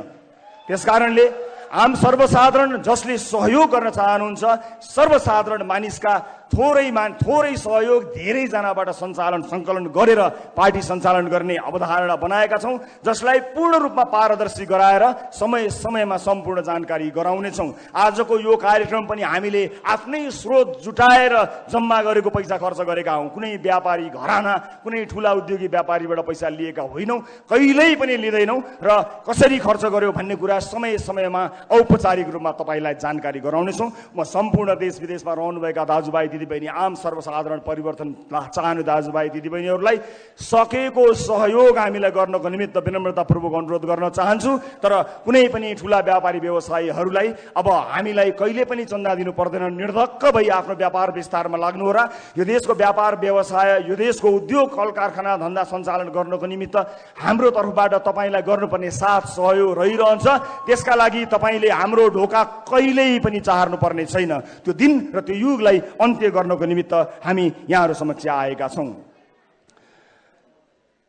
त्यसकारणले आम सर्वसाधारण जसले सहयोग गर्न चाहनुहुन्छ, सर्वसाधारण मानिसका थोरै सहयोग धेरैजनाबाट सङ्कलन गरेर पार्टी सञ्चालन गर्ने अवधारणा बनाएका छौँ, जसलाई पूर्ण रूपमा पारदर्शी गराएर समय समयमा सम्पूर्ण जानकारी गराउनेछौँ। आजको यो कार्यक्रम पनि हामीले आफ्नै स्रोत जुटाएर जम्मा गरेको पैसा खर्च गरेका हौँ। कुनै व्यापारी घराना, कुनै ठुला उद्योगी व्यापारीबाट पैसा लिएका होइनौँ, कहिल्यै पनि लिँदैनौँ र कसरी खर्च गर्यो भन्ने कुरा समय समयमा औपचारिक रूपमा तपाईँलाई जानकारी गराउनेछौँ। म सम्पूर्ण देश विदेशमा रहनुभएका दाजुभाइ दिदीबहिनी, आम सर्वसाधारण परिवर्तन चाहने दाजुभाइ दिदीबहिनीहरूलाई सकेको सहयोग हामीलाई गर्नको निमित्त विनम्रतापूर्वक अनुरोध गर्न चाहन्छु। तर कुनै पनि ठुला व्यापारी व्यवसायीहरूलाई अब हामीलाई कहिले पनि चन्दा दिनु पर्दैन। निर्धक्क भई आफ्नो व्यापार विस्तारमा लाग्नु हो र यो देशको व्यापार व्यवसाय, यो देशको उद्योग कल कारखाना धन्दा सञ्चालन गर्नको निमित्त हाम्रो तर्फबाट तपाईँलाई गर्नुपर्ने साथ सहयोग रहिरहन्छ। त्यसका लागि तपाईँले हाम्रो ढोका कहिल्यै पनि चाहर्नु पर्ने छैन। त्यो दिन र त्यो युगलाई अन्त्य गर्नको निमित्त हामी यहाँहरू समक्ष आएका छौँ।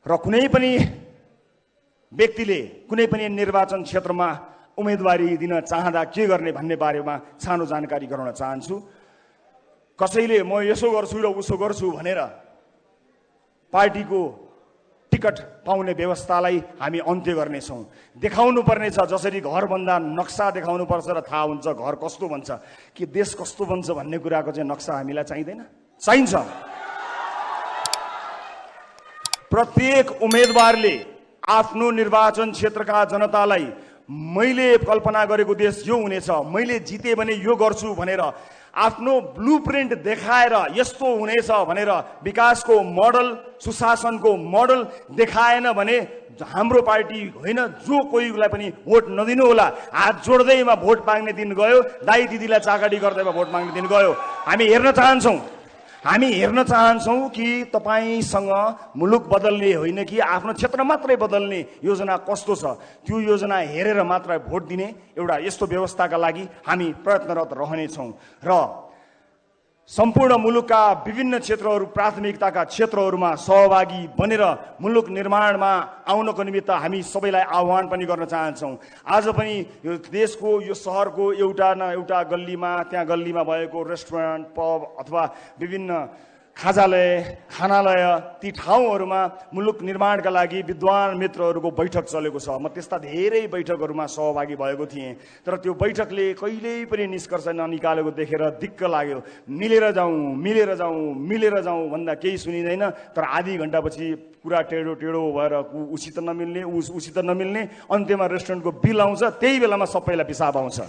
र कुनै पनि व्यक्तिले कुनै पनि निर्वाचन क्षेत्रमा उम्मेदवारी दिन चाहँदा के गर्ने भन्ने बारेमा सानो जानकारी गराउन चाहन्छु। कसैले म यसो गर्छु र उसो गर्छु भनेर पार्टीको टिकट पाउने व्यवस्थालाई हामी अन्त्य गर्नेछौँ। देखाउनु पर्ने छ, जसरी घर भन्दा नक्सा देखाउनु पर्छ र थाहा हुन्छ घर कस्तो बन्छ, कि देश कस्तो बन्छ भन्ने कुराको चाहिँ नक्सा हामीलाई चाहिँदैन, चाहिन्छ। प्रत्येक उम्मेदवारले आफ्नो निर्वाचन क्षेत्रका जनतालाई मैले कल्पना गरेको देश यो हुनेछ, मैले जिते भने यो गर्छु भनेर आफ्नो ब्लुप्रिन्ट देखाएर यस्तो हुनेछ भनेर विकासको मोडल, सुशासनको मोडल देखाएन भने हाम्रो पार्टी होइन, जो कोहीलाई पनि भोट नदिनु होला। हात जोड्दैमा भोट माग्ने दिन गयो, दाइ दिदीलाई चाकरी गर्दैमा भोट माग्ने दिन गयो। हामी हेर्न चाहन्छौँ कि तपाईँसँग मुलुक बदल्ने होइन कि आफ्नो क्षेत्र मात्रै बदल्ने योजना कस्तो छ, त्यो योजना हेरेर मात्र भोट दिने एउटा यस्तो व्यवस्थाका लागि हामी प्रयत्नरत रहनेछौँ। र सम्पूर्ण मुलुकका विभिन्न क्षेत्रहरू, प्राथमिकताका क्षेत्रहरूमा सहभागी बनेर मुलुक निर्माणमा आउनको निमित्त हामी सबैलाई आह्वान पनि गर्न चाहन्छौँ। आज पनि यो देशको, यो सहरको एउटा न एउटा गल्लीमा, त्यहाँ गल्लीमा भएको रेस्टुरेन्ट, पब अथवा विभिन्न खानालय, ती ठाउँहरूमा मुलुक निर्माणका लागि विद्वान मित्रहरूको बैठक चलेको छ। म त्यस्ता धेरै बैठकहरूमा सहभागी भएको थिएँ, तर त्यो बैठकले कहिल्यै पनि निष्कर्ष ननिकालेको देखेर दिक्क लाग्यो। मिलेर जाउँ भन्दा केही सुनिँदैन, तर आधी घन्टापछि कुरा टेढो भएर उसित नमिल्ने, अन्त्यमा रेस्टुरेन्टको बिल आउँछ, त्यही बेलामा सबैलाई पिसाब आउँछ।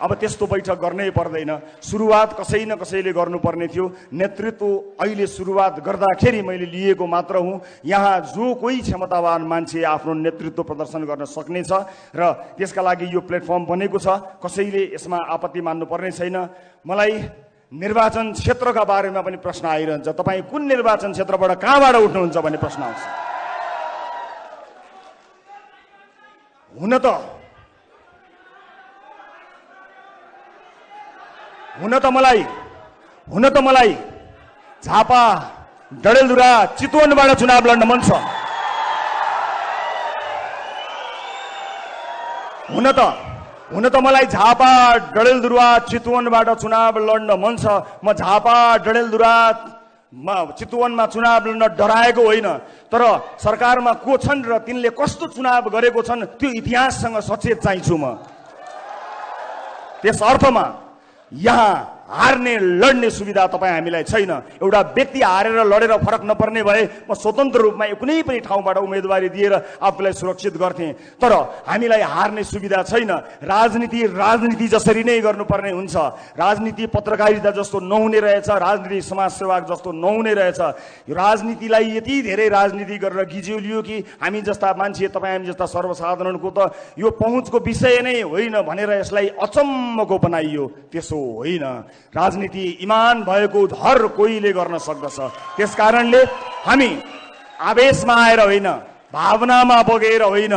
अब त्यस्तो बैठक गर्नै पर्दैन। सुरुवात कसै न कसैले गर्नुपर्ने थियो। नेतृत्व अहिले सुरुवात गर्दाखेरि मैले लिएको मात्र हुँ। यहाँ जो कोही क्षमतावान मान्छे आफ्नो नेतृत्व प्रदर्शन गर्न सक्नेछ र त्यसका लागि यो प्लेटफर्म बनेको छ। कसैले यसमा आपत्ति मान्नु पर्ने छैन। मलाई निर्वाचन क्षेत्रका बारेमा पनि प्रश्न आइरहन्छ, तपाईँ कुन निर्वाचन क्षेत्रबाट कहाँबाट उठ्नुहुन्छ भन्ने प्रश्न आउँछ। हुन त मलाई झापा, डडेलधुरा, चितवनबाट चुनाव लड्न मन छ। हुन त मलाई झापा, डडेलधुरा, चितवनबाट चुनाव लड्न मन छ। म झापा, डडेलधुरा, चितवनमा चुनाव लड्न डराएको होइन, तर सरकारमा को छन् र तिनले कस्तो चुनाव गरेको छन् त्यो इतिहाससँग सचेत चाहिन्छु म। त्यस अर्थमा यहाँ हार्ने लड्ने सुविधा तपाईँ हामीलाई छैन। एउटा व्यक्ति हारेर लडेर फरक नपर्ने भए म स्वतन्त्र रूपमा कुनै पनि ठाउँबाट उम्मेदवारी दिएर आफूलाई सुरक्षित गर्थेँ, तर हामीलाई हार्ने सुविधा छैन। राजनीति जसरी नै गर्नुपर्ने हुन्छ। राजनीति पत्रकारिता जस्तो नहुने रहेछ, राजनीति समाजसेवा जस्तो नहुने रहेछ। यो राजनीतिलाई यति धेरै राजनीति गरेर गिज्यौलियो कि हामी जस्ता मान्छे, तपाईँ हामी जस्ता सर्वसाधारणको त यो पहुँचको विषय नै होइन भनेर यसलाई अचम्मको बनाइयो। त्यसो होइन। राजनीति इमान भएको हर कोहीले गर्न सक्दछ। त्यसकारणले हामी आवेशमा आएर होइन, भावनामा बगेर होइन,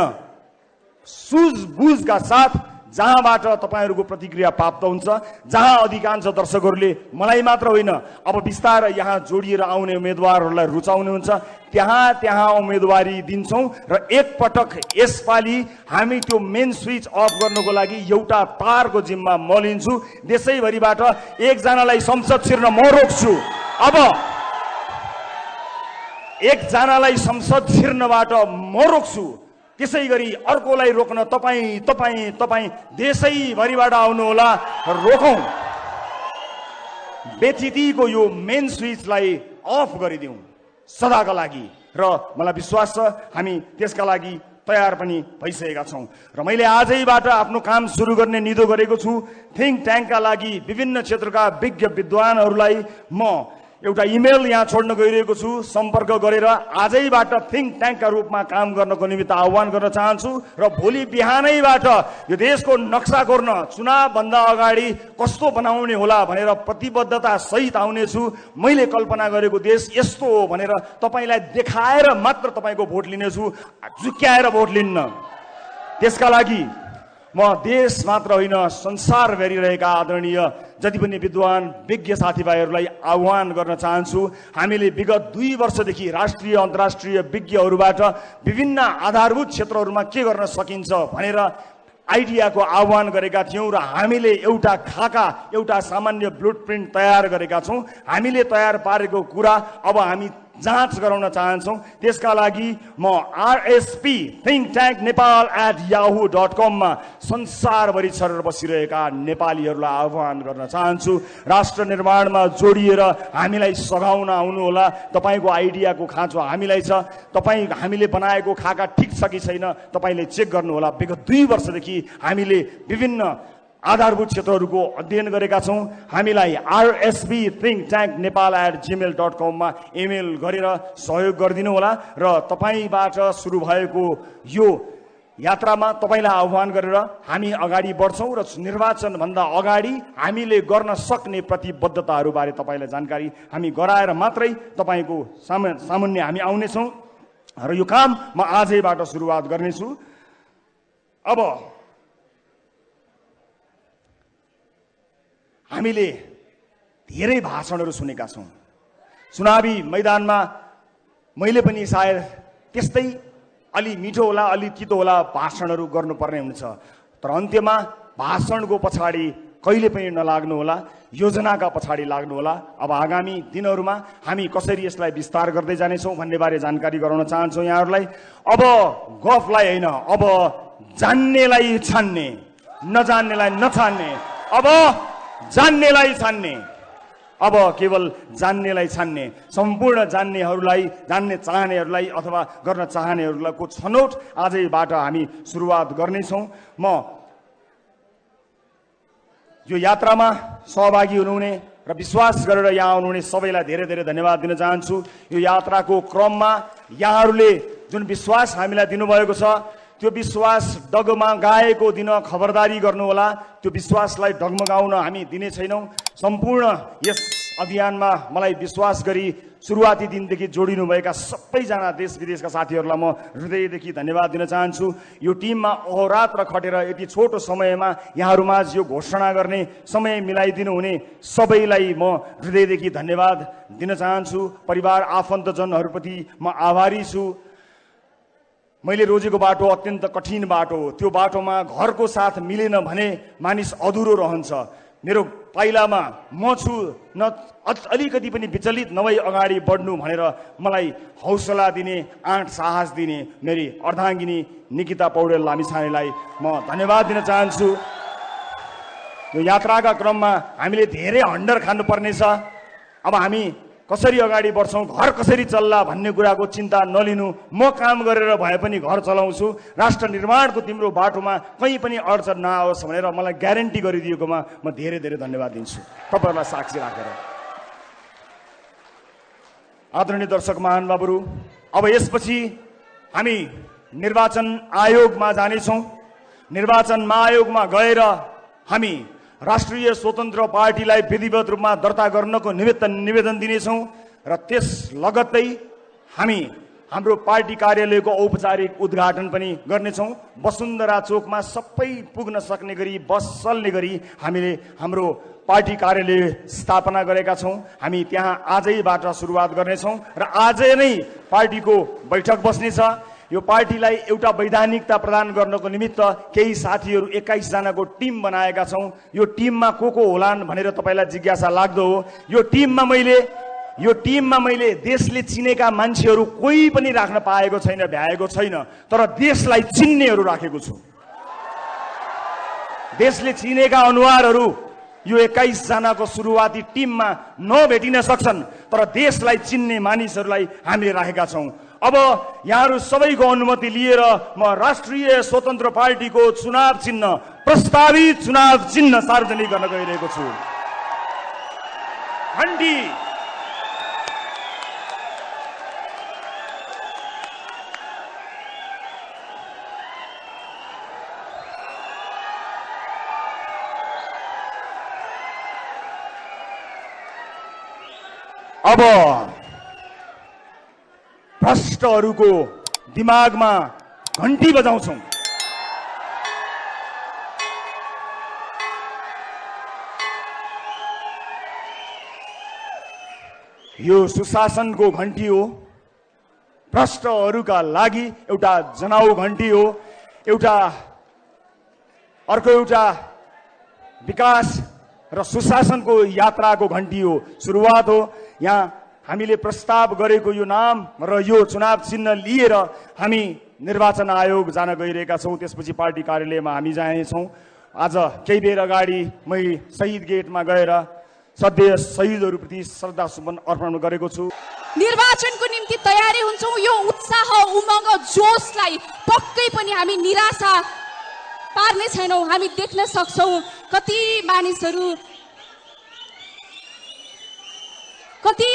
सुझबुझका साथ जहाँबाट तपाईँहरूको प्रतिक्रिया प्राप्त हुन्छ, जहाँ अधिकांश दर्शकहरूले मलाई मात्र होइन अब बिस्तारै यहाँ जोडिएर आउने उम्मेदवारहरूलाई रुचाउनुहुन्छ, त्यहाँ उम्मेदवारी दिन्छौँ। र एकपटक यसपालि हामी त्यो मेन स्विच अफ गर्नको लागि एउटा तारको जिम्मा म लिन्छु। देशैभरिबाट एकजनालाई संसद छिर्न म रोक्छु। अब एकजनालाई संसद छिर्नबाट म रोक्छु, त्यसै गरी अर्कोलाई रोक्न तपाईँ देशैभरिबाट आउनुहोला, रोकौँ। बेचितीको यो मेन स्विचलाई अफ गरिदिउँ सदाका लागि। र मलाई विश्वास छ हामी त्यसका लागि तयार पनि भइसकेका छौँ। र मैले आजैबाट आफ्नो काम सुरु गर्ने निधो गरेको छु। थिङ्क ट्याङ्कका लागि विभिन्न क्षेत्रका विज्ञ विद्वानहरूलाई म एउटा इमेल यहाँ छोड्न गइरहेको छु। सम्पर्क गरेर आजैबाट थिङ्क ट्याङ्कका रूपमा काम गर्नको निमित्त आह्वान गर्न चाहन्छु। र भोलि बिहानैबाट यो देशको नक्सा कोर्न चुनावभन्दा अगाडि कस्तो बनाउने होला भनेर प्रतिबद्धता सहित आउनेछु। मैले कल्पना गरेको देश यस्तो हो भनेर तपाईँलाई देखाएर मात्र तपाईँको भोट लिनेछु, झुक्क्याएर भोट लिन्न। त्यसका लागि म देश मात्र होइन संसारभरि रहेका आदरणीय जति पनि विद्वान विज्ञ साथीभाइहरूलाई आह्वान गर्न चाहन्छु। हामीले विगत 2 वर्षदेखि राष्ट्रिय अन्तर्राष्ट्रिय विज्ञहरूबाट विभिन्न आधारभूत क्षेत्रहरूमा के गर्न सकिन्छ भनेर आइडियाको आह्वान गरेका थियौँ। र हामीले एउटा खाका, एउटा सामान्य ब्लुप्रिन्ट तयार गरेका छौँ। हामीले तयार पारेको कुरा अब हामी जाँच गराउन चाहन्छौँ। त्यसका लागि म RSP thinktanknepal@yahoo.com मा संसारभरि छरेर बसिरहेका नेपालीहरूलाई आह्वान गर्न चाहन्छु। राष्ट्र निर्माणमा जोडिएर हामीलाई सघाउन आउनुहोला। तपाईँको आइडियाको खाँचो हामीलाई छ। हामीले बनाएको खाका ठिक छ कि छैन तपाईँले चेक गर्नुहोला। विगत 2 वर्षदेखि हामीले विभिन्न आधारभूत क्षेत्रहरूको अध्ययन गरेका छौँ। हामीलाई RSP thinktanknepal@gmail.com मा इमेल गरेर सहयोग गरिदिनु होला। र तपाईँबाट सुरु भएको यो यात्रामा तपाईँलाई आह्वान गरेर हामी अगाडि बढ्छौँ। र निर्वाचनभन्दा अगाडि हामीले गर्न सक्ने प्रतिबद्धताहरूबारे तपाईँलाई जानकारी हामी गराएर मात्रै तपाईँको सामुन्ने हामी आउनेछौँ। र यो काम म आजैबाट सुरुवात गर्नेछु। अब हामीले धेरै भाषणहरू सुनेका छौँ। चुनावी मैदानमा मैले पनि सायद त्यस्तै अलि मिठो होला अलि तितो होला भाषणहरू गर्नुपर्ने हुन्छ। तर अन्त्यमा भाषणको पछाडि कहिले पनि नलाग्नु होला, योजनाका पछाडि लाग्नु होला। अब आगामी दिनहरूमा हामी कसरी यसलाई विस्तार गर्दै जानेछौँ भन्ने बारे जानकारी गराउन चाहन्छौँ यहाँहरूलाई। अब गफलाई होइन, अब जान्नेलाई छान्ने, नजान्नेलाई नछान्ने, अब जान्नेलाई छान्ने, अब केवल जान्नेलाई छान्ने। सम्पूर्ण जान्नेहरूलाई, जान्ने चाहनेहरूलाई अथवा गर्न चाहनेहरूको छनौट आजैबाट हामी सुरुवात गर्नेछौँ। म यो यात्रामा सहभागी हुनुहुने र विश्वास गरेर यहाँ आउनुहुने सबैलाई धेरै धेरै धन्यवाद दिन चाहन्छु। यो यात्राको क्रममा यहाँहरूले जुन विश्वास हामीलाई दिनुभएको छ त्यो विश्वास डगमगाएको दिन खबरदारी गर्नुहोला। त्यो विश्वासलाई डगमगाउन हामी दिने छैनौँ। सम्पूर्ण यस अभियानमा मलाई विश्वास गरी सुरुवाती दिनदेखि जोडिनुभएका सबैजना देश विदेशका साथीहरूलाई म हृदयदेखि धन्यवाद दिन चाहन्छु। यो टिममा अहोरात्र खटेर यति छोटो समयमा यहाँहरूमाझ यो घोषणा गर्ने समय मिलाइदिनु हुने सबैलाई म हृदयदेखि धन्यवाद दिन चाहन्छु। परिवार आफन्तजनहरूप्रति म आभारी छु। मैले रोजेको बाटो अत्यन्त कठिन बाटो हो। त्यो बाटोमा घरको साथ मिलेन भने मानिस अधुरो रहन्छ। मेरो पाइलामा म छु, न अलिकति पनि विचलित नभई अगाडि बढ्नु भनेर मलाई हौसला दिने, आँट साहस दिने मेरी अर्धाङ्गिनी निकिता पौडेल लामिछानेलाई म धन्यवाद दिन चाहन्छु। यो यात्राका क्रममा हामीले धेरै हन्डर खानुपर्नेछ। अब हामी कसरी अगाडि बढ्छौँ, घर कसरी चल्ला भन्ने कुराको चिन्ता नलिनु। म काम गरेर भए पनि घर चलाउँछु, राष्ट्र निर्माणको तिम्रो बाटोमा कहीँ पनि अडचन नआओस् भनेर मलाई ग्यारेन्टी गरिदिएकोमा म धेरै धेरै धन्यवाद दिन्छु तपाईँहरूलाई साक्षी राखेर। आदरणीय दर्शक महानुभावहरू, अब यसपछि हामी निर्वाचन आयोगमा जानेछौँ। निर्वाचन आयोगमा गएर हामी राष्ट्रिय स्वतन्त्र पार्टीलाई विधिवत रूपमा दर्ता गर्नको निमित्त निवेदन दिनेछौँ र त्यस लगत्तै हामी हाम्रो पार्टी कार्यालयको औपचारिक उद्घाटन पनि गर्नेछौँ। वसुन्धरा चोकमा सबै पुग्न सक्ने गरी बस चल्ने गरी हामीले हाम्रो पार्टी कार्यालय स्थापना गरेका छौँ। हामी त्यहाँ आजैबाट सुरुवात गर्नेछौँ र आजै नै पार्टीको बैठक बस्नेछ। यो पार्टीलाई एउटा वैधानिकता प्रदान गर्नको निमित्त केही साथीहरू 21 जनाको टिम बनाएका छौँ। यो टिममा को होलान् भनेर तपाईँलाई जिज्ञासा लाग्दो हो। यो टिममा मैले देशले चिनेका मान्छेहरू कोही पनि राख्न पाएको छैन, भ्याएको छैन, तर देशलाई चिन्नेहरू राखेको छु। देशले चिनेका अनुहारहरू यो 21 जनाको सुरुवाती टिममा नभेटिन सक्छन्, तर देशलाई चिन्ने मानिसहरूलाई हामीले राखेका छौँ। अब यहाँहरू सबैको अनुमति लिएर म राष्ट्रिय स्वतन्त्र पार्टीको चुनाव चिन्ह, प्रस्तावित चुनाव चिन्ह सार्वजनिक गर्न गइरहेको छु। घण्टी अब भ्रष्टहरूको दिमागमा घण्टी बजाउँछौँ। यो सुशासनको घण्टी हो, भ्रष्टहरूका लागि एउटा जनाउ घण्टी हो, अर्को एउटा विकास र सुशासनको यात्राको घण्टी हो, सुरुवात हो। यहाँ हामीले प्रस्ताव गरेको यो नाम र यो चुनाव चिन्ह लिएर हामी निर्वाचन आयोग जान गइरहेका छौँ। त्यसपछि पार्टी कार्यालयमा हामी जानेछौँ। आज केही बेर अगाडि मै शहीद गेटमा गएर सधैँ शहीदहरूप्रति श्रद्धा सुमन अर्पण गरेको छु। निर्वाचनको निम्ति तयारी हुन्छौँ। यो उत्साह, उमङ्ग, जोशलाई पक्कै पनि हामी निराशा पार्ने छैनौँ। हामी देख्न सक्छौँ कति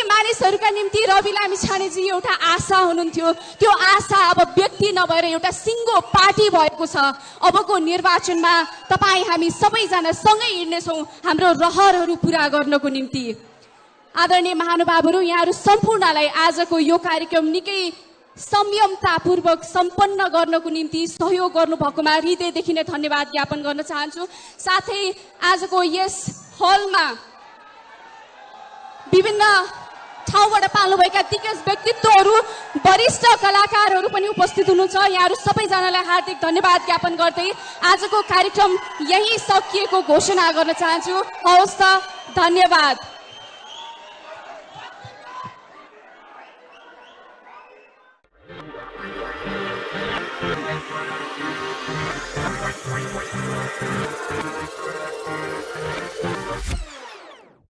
मानिसहरूका निम्ति रवि लामिछानेजी एउटा आशा हुनुहुन्थ्यो। त्यो आशा अब व्यक्ति नभएर एउटा सिङ्गो पार्टी भएको छ। अबको निर्वाचनमा तपाईँ हामी सबैजना सँगै हिँड्नेछौँ हाम्रो रहरहरू पुरा गर्नको निम्ति। आदरणीय महानुभावहरू, यहाँहरू सम्पूर्णलाई आजको यो कार्यक्रम निकै संयमतापूर्वक सम्पन्न गर्नको निम्ति सहयोग गर्नुभएकोमा हृदयदेखि नै धन्यवाद ज्ञापन गर्न चाहन्छु। साथै आजको यस हलमा विभिन्न ठाउँबाट पाल्नुभएका दिग्गज व्यक्तित्वहरू, वरिष्ठ कलाकारहरू पनि उपस्थित हुनुहुन्छ। यहाँहरू सबैजनालाई हार्दिक धन्यवाद ज्ञापन गर्दै आजको कार्यक्रम यही सकिएको घोषणा गर्न चाहन्छु। हवस् त, धन्यवाद।